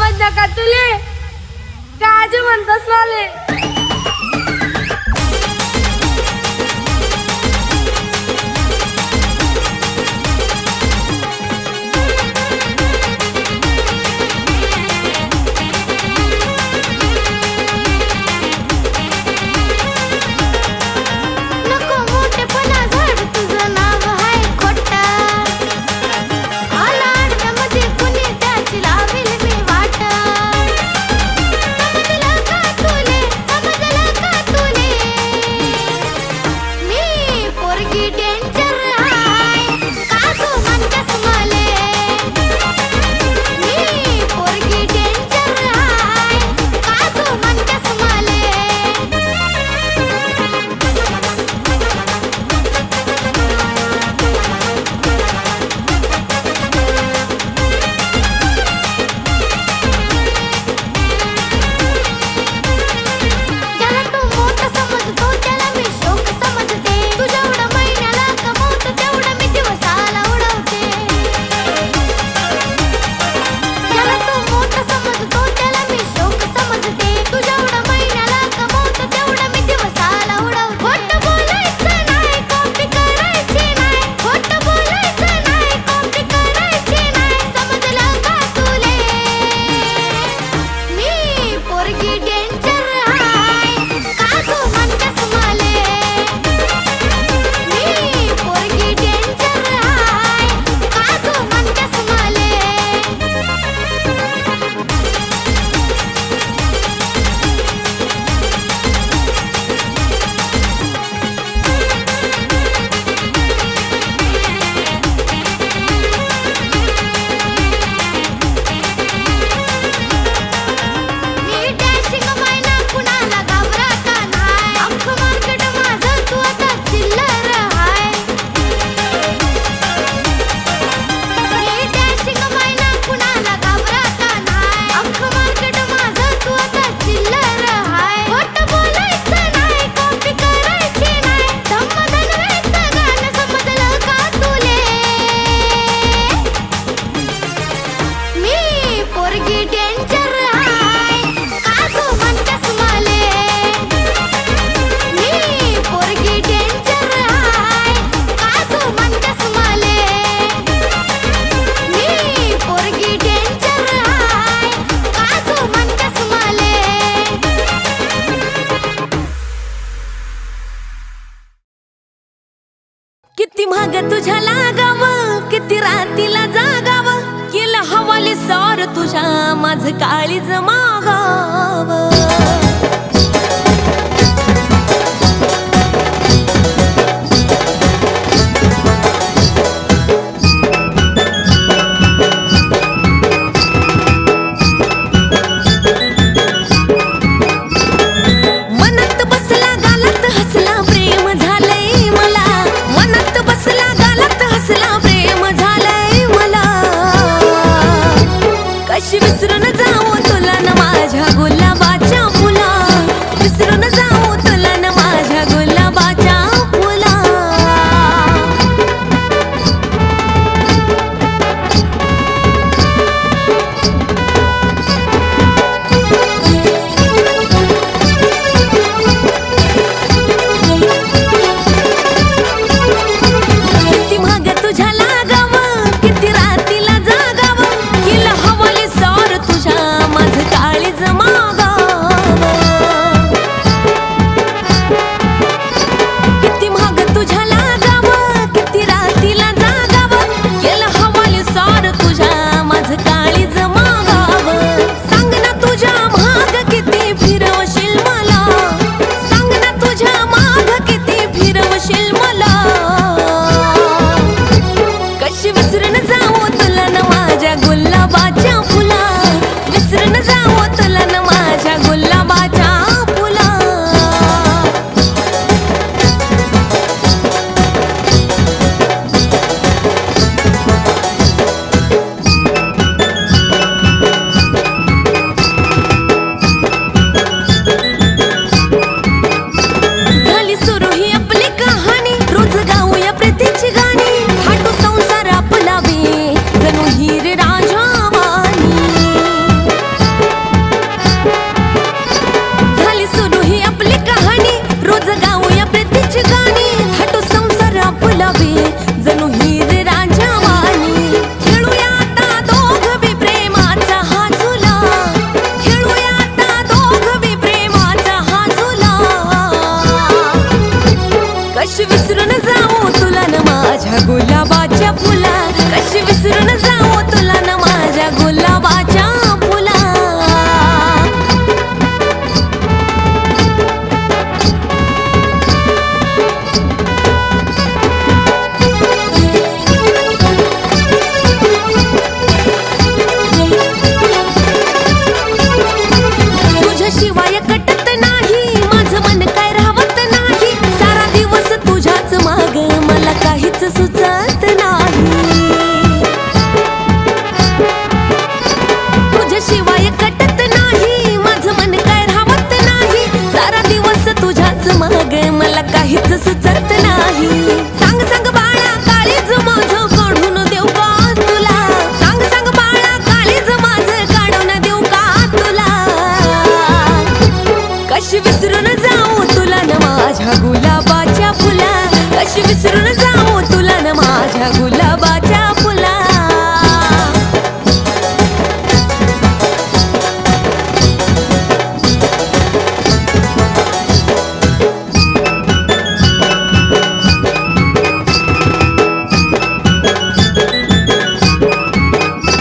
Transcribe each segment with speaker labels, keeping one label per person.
Speaker 1: समजलं का तुले? काय म्हणतस माले?
Speaker 2: किती महाग तुझ्या लागाव, किती रातीला जागाव, केला हवाले सार तुझ्या माझ काळीज मागाव. विसरून जाऊ तुला न माझ्या गुलाबाच्या फुला, विसरून जाऊ तुला न माझ्या गुलाबाच्या फुला. किती महाग तुझ्या लागाव, किती रातीला जागाव, केला हवाले सार तुझ्या विसरून जाऊ तुला न माझ्या गुलाबाच्या फुला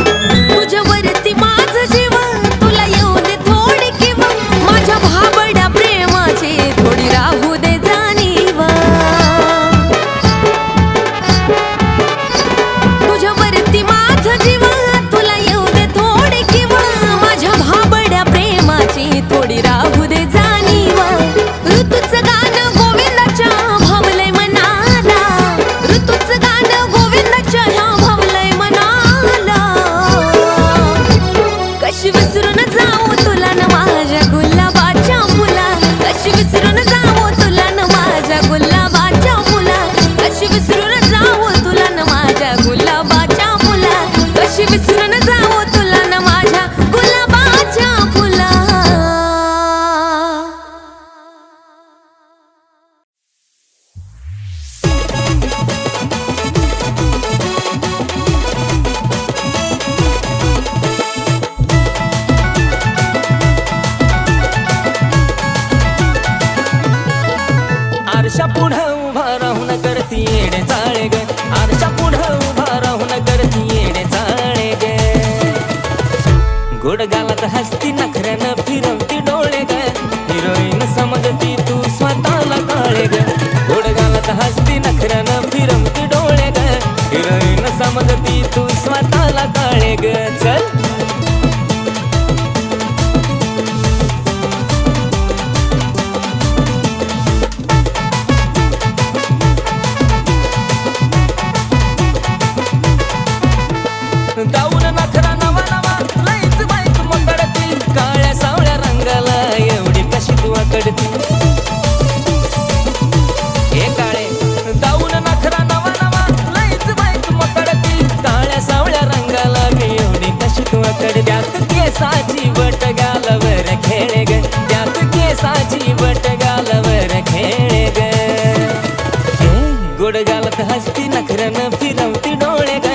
Speaker 2: तुझ्यावरती माझं जीव तुला येऊ दे थोडी किंवा माझ्या भाबड्या प्रेमाची थोडी राहू दे जाणीव तुझ्यावरती माझं जीव तुला येऊ दे थोडी किंवा माझ्या भाबड्या प्रेमाची थोडी राहू दे जाणीव ऋतूचं गाणं गोविंदाच्या भावलंय मनाला ऋतूचं गाणं गोविंदाच्या ह्या भावलंय मनाला कशी विसरून जाऊ तुला न माझ्या गुलाबाच्या फुला कशी विसरून जाऊ तुला न माझ्या गुलाबाच्या फुला कशी विसरून जाऊ तुला न माझ्या गुलाबाच्या फुला कशी विसरून जाऊ तुला न माझ्या गुलाबाच्या फुला
Speaker 3: आरशा पुढं उभा राहून करती येडे चाळे ग आरशा पुढं उभा राहून करती येडे चाळे ग गोड गालात हसती नखऱ्यानं फिरवती डोळे ग हिरोईन समजती तू स्वतःला काळे ग गोड गालात हसती नखऱ्यानं फिरवती डोळे ग हिरोईन समजती तू स्वतःला काळे ग चल दाऊन नखरा नवा नवा लईच बाईक मकडती काळ्या सावळ्या रंगाला एवढी कशी तू अकडती हे काळे दाऊन नखरा नवा नवा लईच बाईक मकडती काळ्या सावळ्या रंगाला मी एवढी कशी तू अकड त्यात केसाची बट गालावर खेळे ग त्यात केसाची बट गालावर खेळे ग गोड गालत हसती नखऱ्यानं फिरवती डोळे ग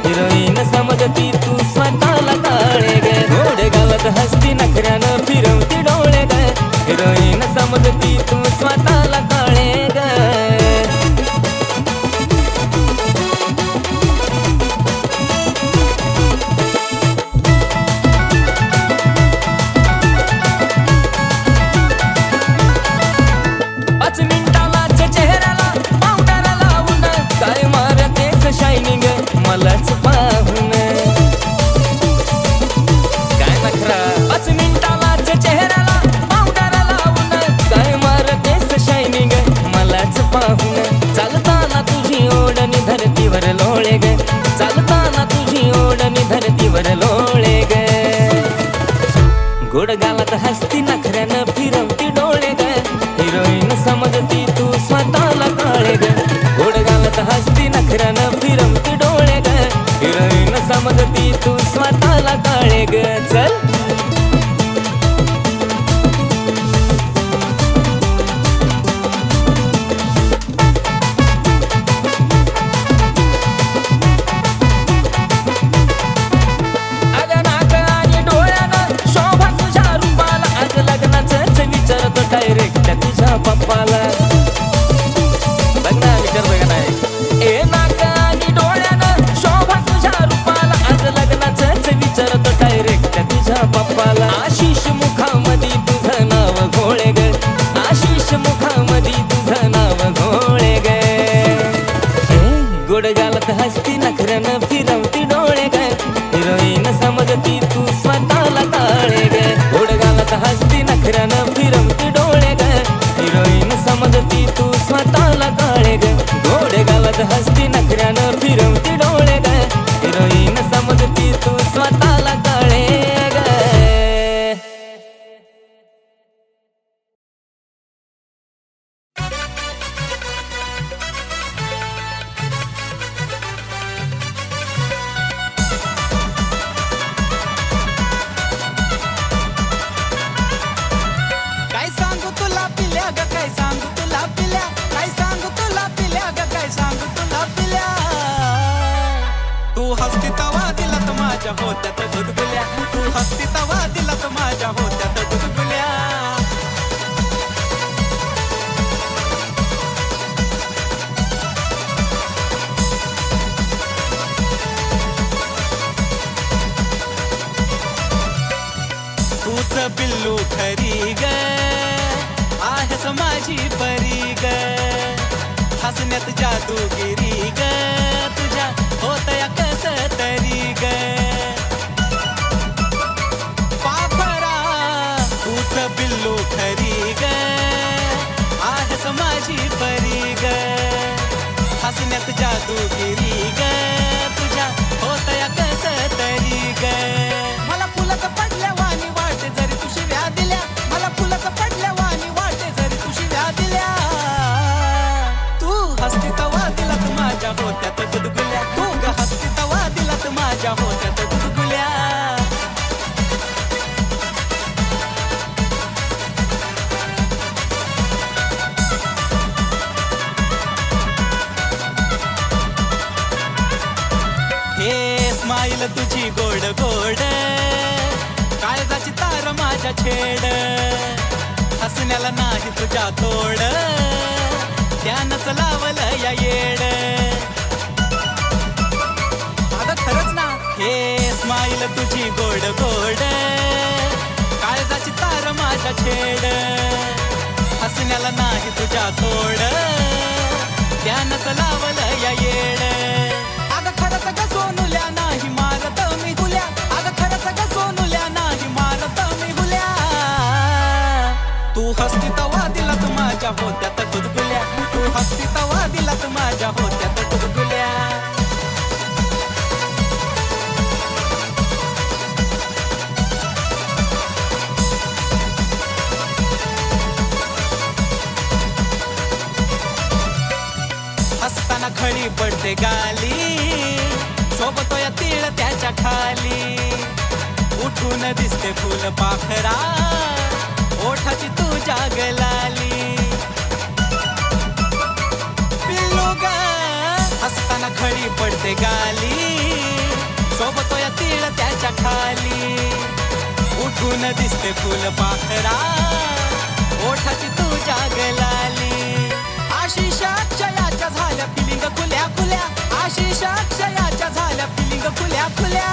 Speaker 3: हिरोईन समजती तू स्वतःला काळे ग गोड गालत हसती नखऱ्यानं फिरवती डोळे ग हिरोईन समजती तू स्वतःला काळे ग पाच मिनिटालाच चेहऱ्याला पावडर लावून काय मारतेस शायनिंग मलाच पाहून काय नखरा 5 मिनिटालाच चेहऱ्याला पावडर लावून काय मारतेस शायनिंग मलाच पाहून चालताना तुझी ओढणी धरतीवर लोळे ग चालताना तुझी ओढणी धरतीवर लोळे ग गोड गालात हसती नखऱ्यानं फिरवती डोळे ग हिरोईन समजती तू स्वतःला काळे ग गोड गालात हसती नखऱ्यानं फिरवती डोळे ग हिरोईन समजती तू स्वतःला काळे ग चल अगं नाक आणि डोळ्यानं शोभा तुझ्या रूपाला आज लग्नाचंच विचारतो डायरेक्ट तुझ्या पप्पाला बघ ना विचारतोय का नाही ए नाक आणि डोळ्यानं शोभा तुझ्या रूपाला आज लग्नाचंच विचारतो डायरेक्ट तुझ्या पप्पाला आशिष मुखामध्ये तुझं नाव घोळे ग आशिष मुखामध्ये तुझं नाव घोळे ग गोड गालत हसती नखऱ्यानं फिरवती डोळे ग हिरोईन समजती तू स्वतःला काळे ग गोड गालत हसती नखऱ्यानं फिरवती डोळे ग हिरोईन समजती तू स्वतःला काळे ग गोड गालत हसती नखऱ्यानं फिरवती डोळे ग हिरोईन समजती तू स्वतःला काळे ग
Speaker 4: काय सांगू तुला पिल्या ग काय सांगू तुला पिल्या काय सांगू तुला पिल्या ग काय माझ्या होत्यात गुदगुल्या तू हसती तवा दिलात माझ्या होत्यात गुदगुल्या तूच बिल्लू खरी ग आहेस माझी परी ग हसण्यात जादूगिरी ग तुझ्या होतया कस तरी ग पापरा तूच बिल्लू खरी ग आहेस माझी परी ग हसण्यात जादूगिरी ग तुझ्या होतया कस तरी ग मला फुलाचं पडल्या वाणी वाटे जरी तू शिव्या दिल्या मला फुलाचं पडल्या वाणी वाटे जरी तू शिव्या दिल्या तू हसती तवा दिलात माझ्या होत्यात गुदगुल्या तू ग हसती तवा दिलात माझ्या होत्यात गुदगुल्या हे स्माईल तुझी गोड गोड काळजाची तार माझ्या छेड हसण्याला नाही तुझ्या तोड त्यानंच लावलं या येड अगं खरंच ना हे स्माईल तुझी गोड गोड काळजाची तार माझ्या छेड हसण्याला नाही तुझ्या तोड त्यानंच लावलं या येड अगं खरंच ग सोनुल्या नाही मारत मी गुल्या अगं खरंच ग सोनुल्या नाही मारत मी गुल्या तू हसती तवा दिलात माझ्या होत्यात गुदगुल्या तू हसती तवा दिलात माझ्या होत्यात गुदगुल्या हसताना खळी पडते गाली सोबतो या तीळ त्याच्या खाली उठून दिसते फुल पाखरा ओठाची तू जागलाली पिल्लू ग हसताना खळी पडते गाली सोबतो या तीळ त्याच्या खाली उठून दिसते फुल पाखरा ओठाची तू जागलाली आशिष अक्षयाच्या झाल्या फिलिंग खुल्या खुल्या आशिष अक्षयाच्या झाल्या फिलिंग खुल्या खुल्या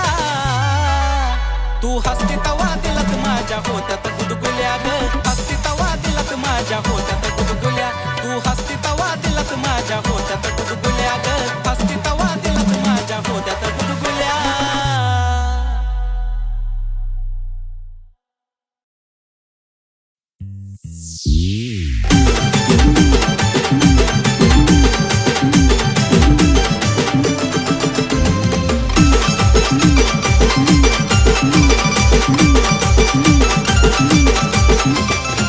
Speaker 4: तू हसती तवा दिलात माझ्या होत्यात गुदगुल्या ग हसती तवा दिलात माझ्या होत्यात गुदगुल्या तू हसती तवा दिलात माझ्या होत्यात गुदगुल्या ग हसती तवा दिलात माझ्या होत्यात गुदगुल्या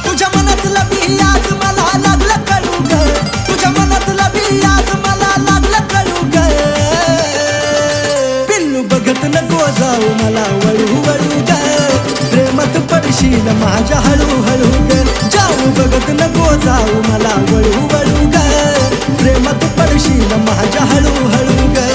Speaker 4: तुझ्या मनातला बी आज मला लागलं कळू ग तुझ्या मनातला बी आज मला लागलं कळू ग पिल्लू बघत नको जाऊ मला वळू वळू ग प्रेमात पडशील माझ्या हळू हळू ग जाऊ बघत नको जाऊ मला वळू वळू ग प्रेमात पडशील माझ्या हळू हळू ग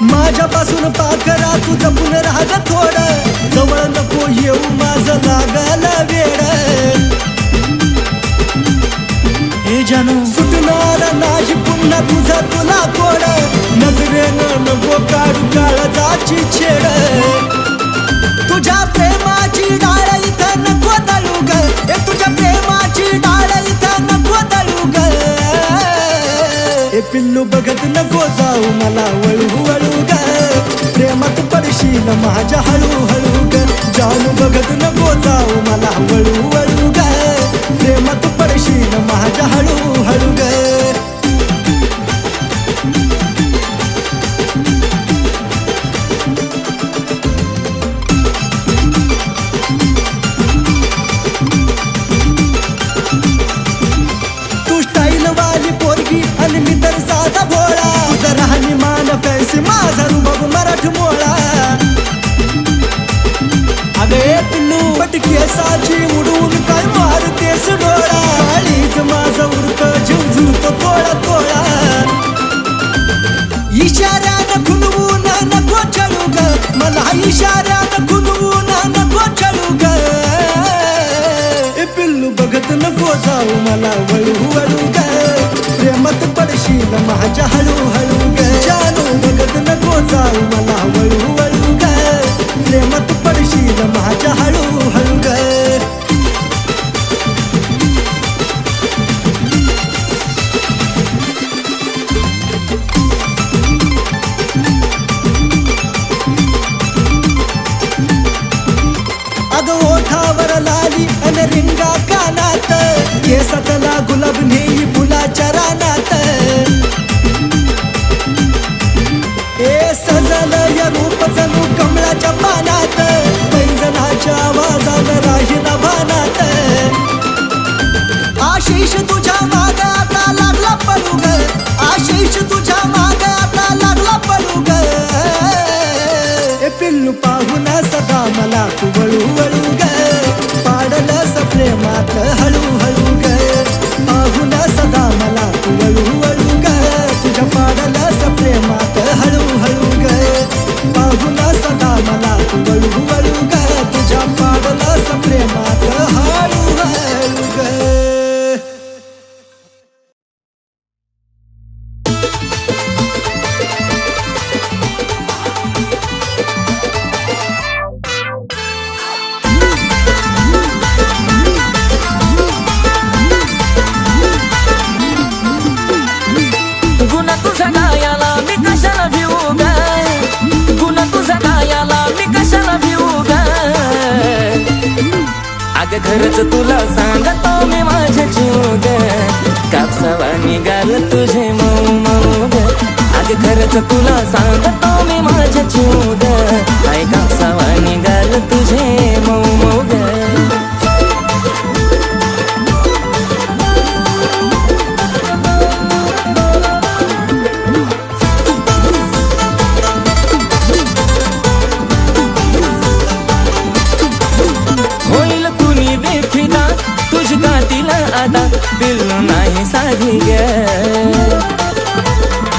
Speaker 4: माझ्यापासून पाकरा तू जपून राग थोडं जवळ नको येऊ माझं लागल वेड हे जानू सुटणार नाही पुन्हा तुझा तुला कोड नजरेनं नको काढू काळजाची छेड तुझ्या प्रेमाची डाळ इथं नको दळू ग तुझ्या प्रेमाची डाळ इथं नको दळू ग ए पिल्लू बघत नको जाऊ मला वळू वळू ग प्रेमात पडशील माझ्या हळू हळू ग जानू बघत नको जाऊ मला वळू वळू ग प्रेमात पडशील माझ्या हळू हळू ग तू स्टाईल वाली पोरगी आणि मी तर साधा भोळा तुझं राहणी मान फॅन्सी माझा रुबाब मराठ मोळा गे पिल्लू पटकेसाची उडून काय मारतेस डोळा काळीज माझा उडक जीव झुरतो तोळा तोळा इशाऱ्यानं खुलवून नको चढू ग मला इशाऱ्यानं खुलवून नको चढू ग ए पिल्लू बघत नको जाऊ मला वळू वळू ग प्रेमात पडशील माझ्या हळूहळू ग जानू बघत नको जाऊ मला वळू वळू ग प्रेमात पडशील माझ्या हळूहळू ग अग ओठावर लाली अन रिंगा कानात केसातला गुलाब नेई फुलाच्या रानात ए सजल या रूप जणू कमळाच्या पानात पैंजणाच्या आवाजात राहिला भानात आशिष तुझ्या माग आता लागला पडू ग आशिष तुझ्या माग आता लागला पडू ग ए पिल्लू पाहून सदा मला तू वळू वळू ग पाडलस प्रेमात हळूहळू ग पाहून सदा मला तू वळू वळू ग तुझ्या पाडलस प्रेमात हळूहळू ग पाहून सदा मला तू वळू वळू ग तुझ्या पाडलस प्रेमात हळूहळू ग
Speaker 3: गुन्हा तुझा गायाला मी कशाला भिवू ग गुन्हा तुझा गायाला मी कशाला भिवू ग अग खरंच तुला सांगतो मी माझ्या जीव ग कापसावा निघाल तुझे मऊ मऊ ग अग खरंच तुला सांगतो मी माझ्या जीव ग आई कापसावा निघाल तुझे मऊ मऊ ग होईल कुणी बेफिदा तुझी गातीला आता पिल्लू नाही साधी ग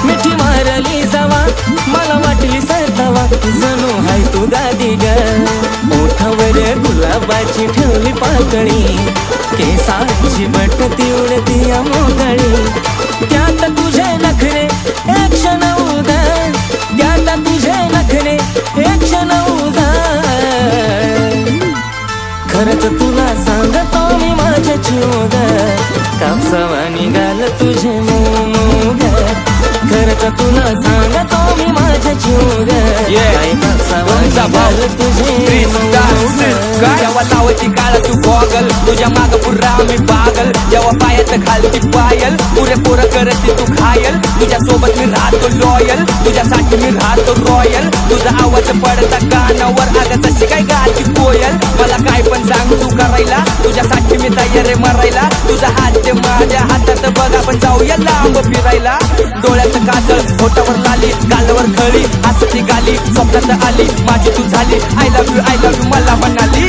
Speaker 3: मिठी मारली जावा मला वाटली सरतावा जणू हाय तू गादी ग ओठावर गुलाबाची ठेवली पाकळी केसाची बट तिवडती मोकळी त्यात तुझे नखरे एक क्षण उदा त्यात तुझे नखरे एक क्षण उदा खरंच तुला सांगतो मी माझ्या जीव ग कापसावा निघाल तुझे मऊ मऊ ग खरंच तुला सांगतो मी माझ्या जीव ग कापसावा निघाल तुझे मऊ
Speaker 5: जेव्हा लावायची काळ तू गॉगल तुझ्या माग पुरा मी पागल जेव्हा पायात घालती पायल पुरेपूर करते तू घायल तुझ्या सोबत मी राहतो लॉयल तुझ्यासाठी मी राहतो रॉयल तुझा आवाज पडता कानावर अगं तशी काय गाती कोयल मला काय पण सांग तू करायला तुझ्यासाठी मी तयार आहे मरायला तुझा हात ते माझ्या हातात बघ आपण जाऊया लांब फिरायला डोळ्यात काजळ होटावर लाली गालावर खळी हसती गाली स्वप्नात आली माझी तू झाली आय लव्ह यू मला म्हणाली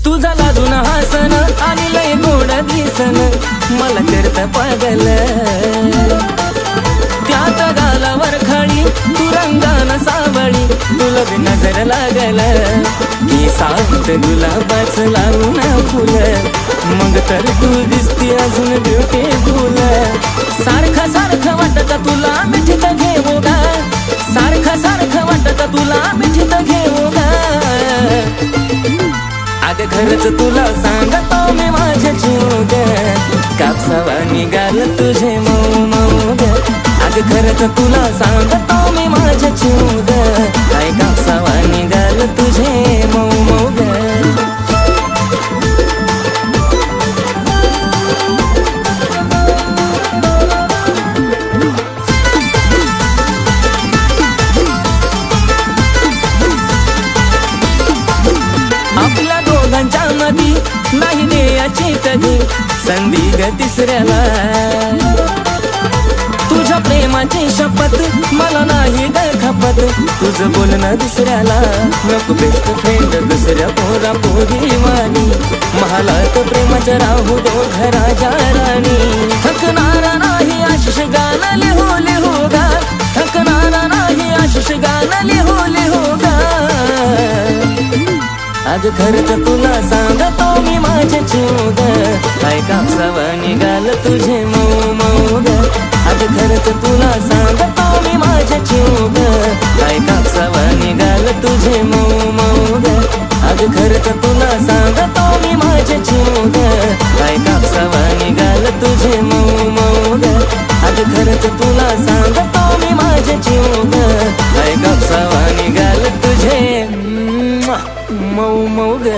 Speaker 3: तुझा लाजून हसन आणि लय गोड दिसन मला करत पागल त्यात गालावर खळी तू रंगान सावळी तुला बी नजर लागल की सात गुलाबाच लावून फुल मग तर तू दिसती अजून ब्युटीफुल सारखं सारखं वाटत तुला मिठीत घेऊ गा सारखं सारखं वाटत तुला मिठीत घेऊ गा अग खरंच तुला सांगतो मी माझ्या जीव ग कापसावा निघाल तुझे मऊ मऊ ग अग खरंच तुला सांगतो मी माझ्या जीव ग काय कापसावा निघाल तुझे मऊ मऊ ग आपल्या दोघांच्या मधी नाही द्यायची कधी संधी ग तिसऱ्याला तुझ्या प्रेमाची शपथ मला नाही ग खपत सोबत तुझं बोलणं दुसऱ्याला नको बेस्ट फ्रेंड दुसऱ्या पोरा पोरी वाणी महालात प्रेमाच्या राहू दो घराच्या राणी थकणारा नाही आशिष गाणं लिहू लिहू गा थकणारा नाही आशिष गाणं लिहू लिहू गा आज खरंच तुला सांगतो मी माझे चिवग काय कापसावा निघाल तुझे मऊ मऊ ग आज खरंच तुला सांगतो मी माझे चिवग काय कापसावा निघाल तुझे मऊ मऊ ग आज खरंच तुला सांगतो मी माझे चिवग काय कापसावा निघाल तुझे मऊ मऊ ग आज खरंच तुला सांगतो मी माझे चिवग काय कापसावा निघाल तुझे मऊ मऊ ग